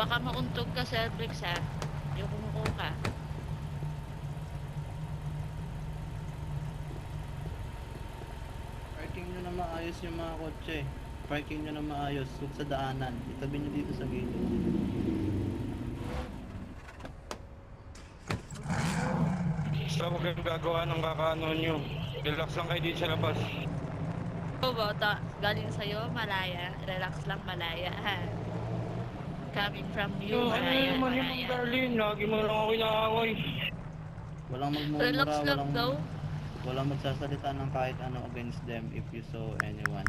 baka mauntog ka, Celbrix ha. Yung kumukuha ka. Parking nyo na maayos yung mga kotse. Parking nyo na maayos. Huwag sa daanan. Itabi nyo dito sa gilid. Basta huwag kayong gagawa ng kakaano nyo. Relax lang kayo dito sa labas. O ba, galing sa'yo, malaya. Relax lang, malaya ha. Coming from you, Ano malaya, naman yung malaya. Darlene? Lagi mo lang ako inaaway. Walang Relax magmumura, lang daw. walang magsasalita ng kahit ano against them if you saw anyone.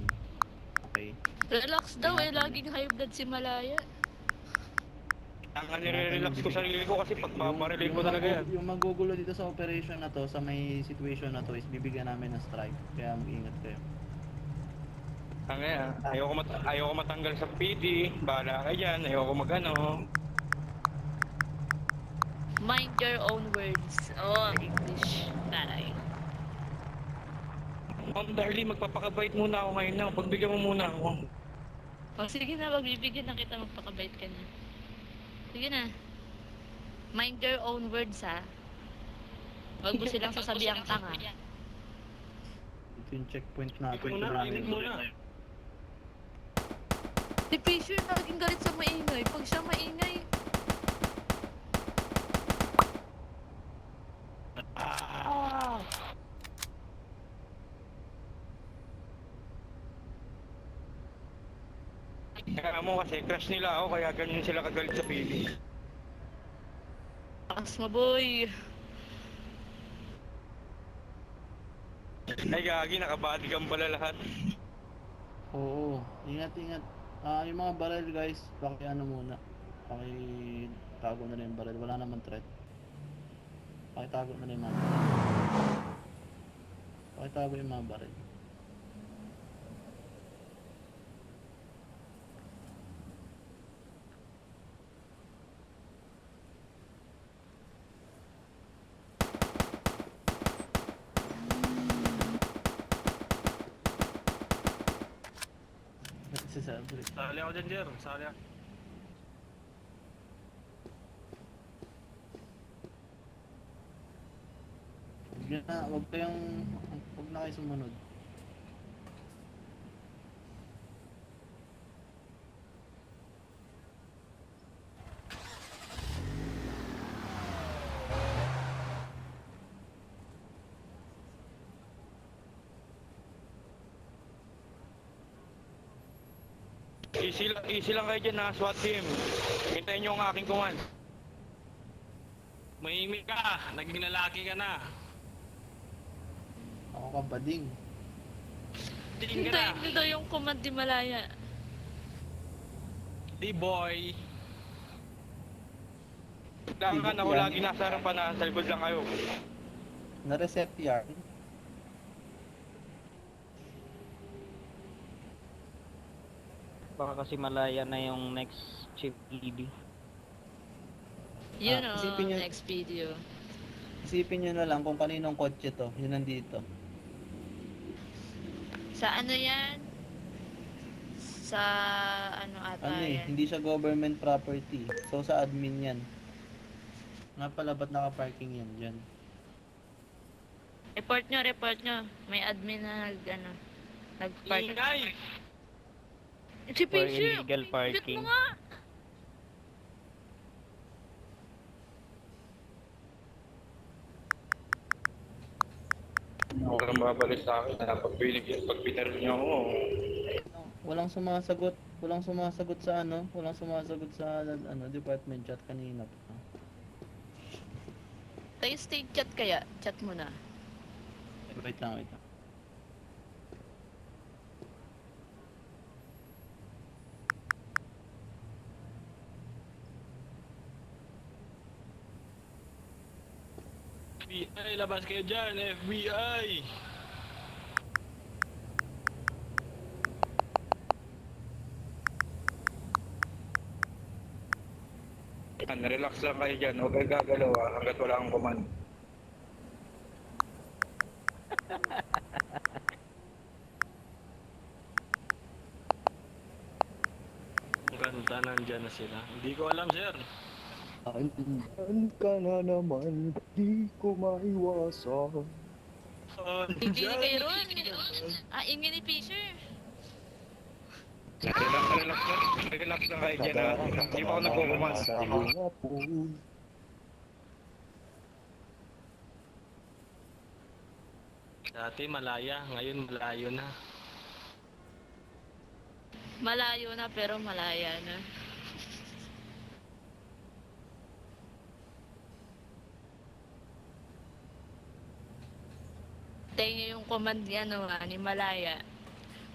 Okay? Relax daw eh, Ingatan nyo. laging high blood si Malaya. Ang Ingatan nire-relax yung ko bibig. sarili ko kasi pagpaparilin ko talaga yan. Yung magugulo dito sa operation na to, sa may situation na to, is bibigyan namin ng strike. Kaya mag-ingat kayo. Ayoko matanggal sa PD. Bahala ka dyan. Ayoko magano. Mind your own words. Oh, English. Taray. Ma'am Darlene, magpapakabait muna ako ngayon na. Pagbigyan mo muna ako. O sige na, magbibigyan na kita, magpakabait ka na. Sige na. Mind your own words ha. Huwag mo silang sasabihang tanga. Ito yung checkpoint natin. Inig muna. Si Fisher naging galit sa maingay. Pag siya maingay, Ah! Kaya mo kasi crush nila ako kaya ganyan sila kagalit sa PD. takas mo boy. Ay gagi, nakabati kang pala lahat. Oo. Ingat. Yung mga barrel guys, ano muna. Tago na rin yung barrel. Wala naman threat. Tago na rin yung mga barrel. Tago yung mga barrel. Si Sabri. Sali ako dyan, Jer. Sali ako. Huwag na kayo sumunod. Easy lang kayo dyan ha, SWAT team. Hintayin nyo ang aking command. Mahimik ka, naging lalaki ka na. Ako ka bading. Tingin ka na. Hintayin nyo daw yung command ni Malaya. Di boy. Kailangan ako lagi nasa harapan na, sa likod lang kayo. Na-reset yan. Baka kasi malaya na yung next chief lead. Yun o, Isipin nyo- next video. Isipin nyo na lang kung kaninong kotse to. Yun nandito. Sa ano yan? Sa ano ata yan? Hindi siya government property. So sa admin yan. Nga pala, ba't naka-parking yan dyan? Report nyo. May admin na nag-park. Ingay! Si For Fisher! illegal Shoot parking. mo nga! Huwag kang babalik sa akin na pag pinaril niyo ako. Walang sumasagot. Walang sumasagot sa department chat kanina pa. Tayo state chat kaya. Chat mo na. Wait lang. FBI, labas kayo dyan, FBI! Relax lang kayo dyan, huwag kayo gagalaw hanggat wala akong command. Ang kanta, nandyan na sila. Hindi ko alam, sir. Andyan ka na naman, di ko maiwasan. Hindi ni kay Andyan. Ron. Ingin ni Fisher. Relax lang kayo dyan ha. Hindi pa ako nagkukumas. Sa hapon. Dati malaya, ngayon malayo na. Malayo na pero malaya na. Tayo niyo yung command ni ni Malaya.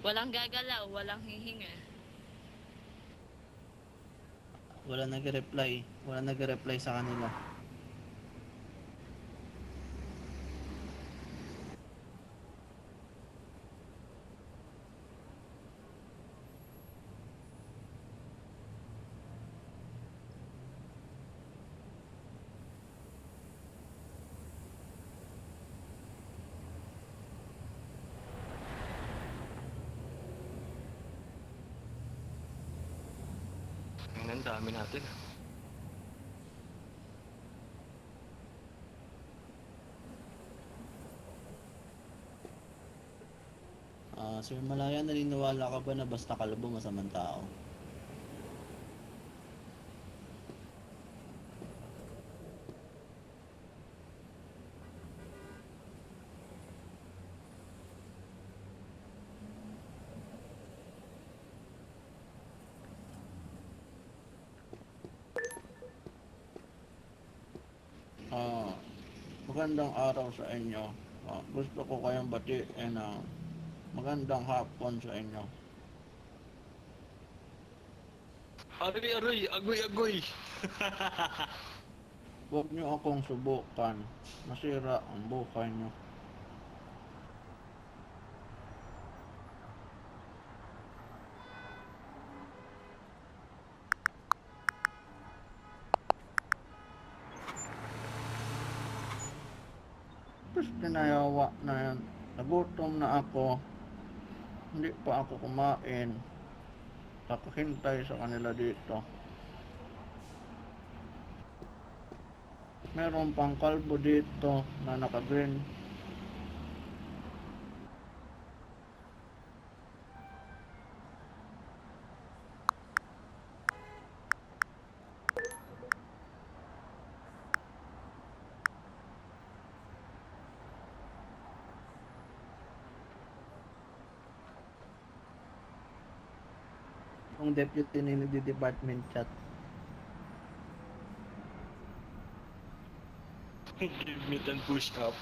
Walang gagalaw, walang hihinga. Wala nag-reply. Wala nag-reply sa kanila. Ang dami natin. Sir Malaya, naniniwala ka ba na basta kalbo masamang tao? Magandang araw sa inyo. Gusto ko kayong batiin ng magandang hapon sa inyo. Aroy, aroy, agoy, agoy. Huwag niyo akong subukan. Masira ang buhay niyo. Tapos tinayawa na yan. Nagutom na ako. Hindi pa ako kumain. Kakahintay sa kanila dito. Meron pang kalbo dito na naka-green. Yung deputy ni department chat. Give me 10 push up.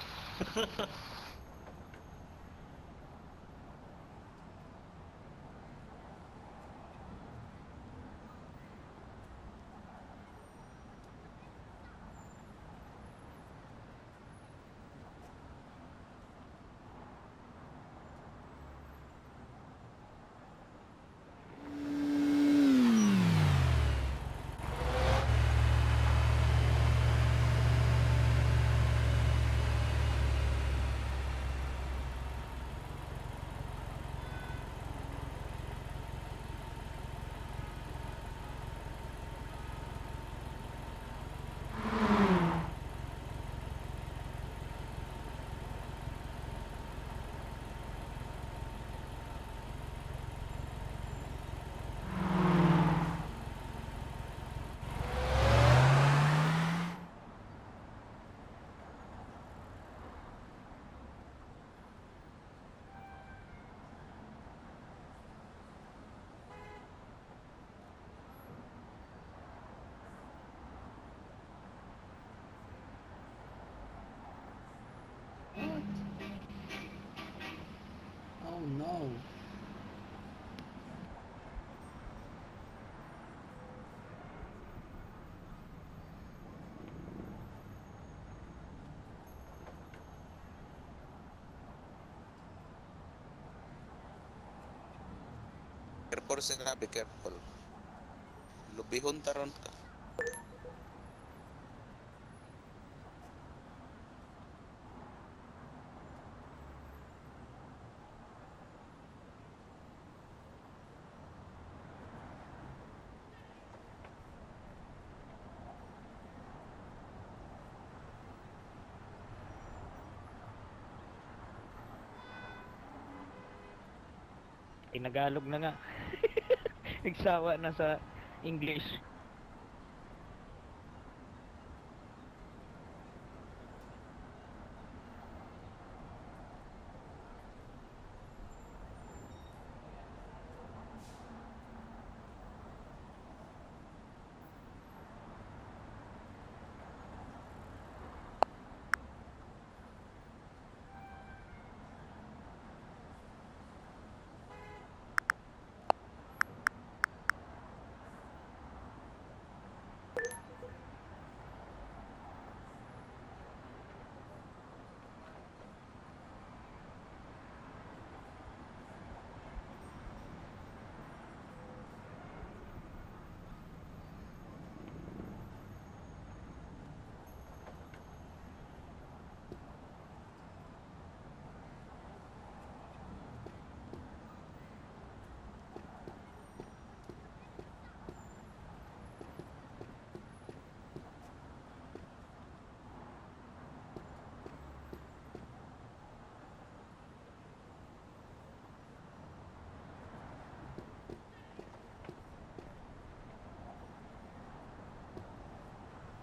Oh no. Careful sila, be careful. Lubihon taron ka. Tinagalog na nga. Nagsawa na sa English.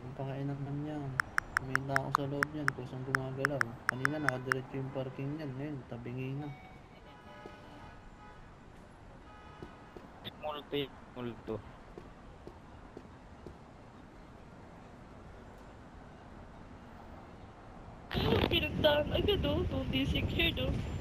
Ang pakain naman yan. May na ako sa loob yan, kusang gumagalaw. Kanina nakadiretso yung parking niyan, ngayon tabingi na. Multo, multo. Pinagdaan agad oh, 2D6 here oh.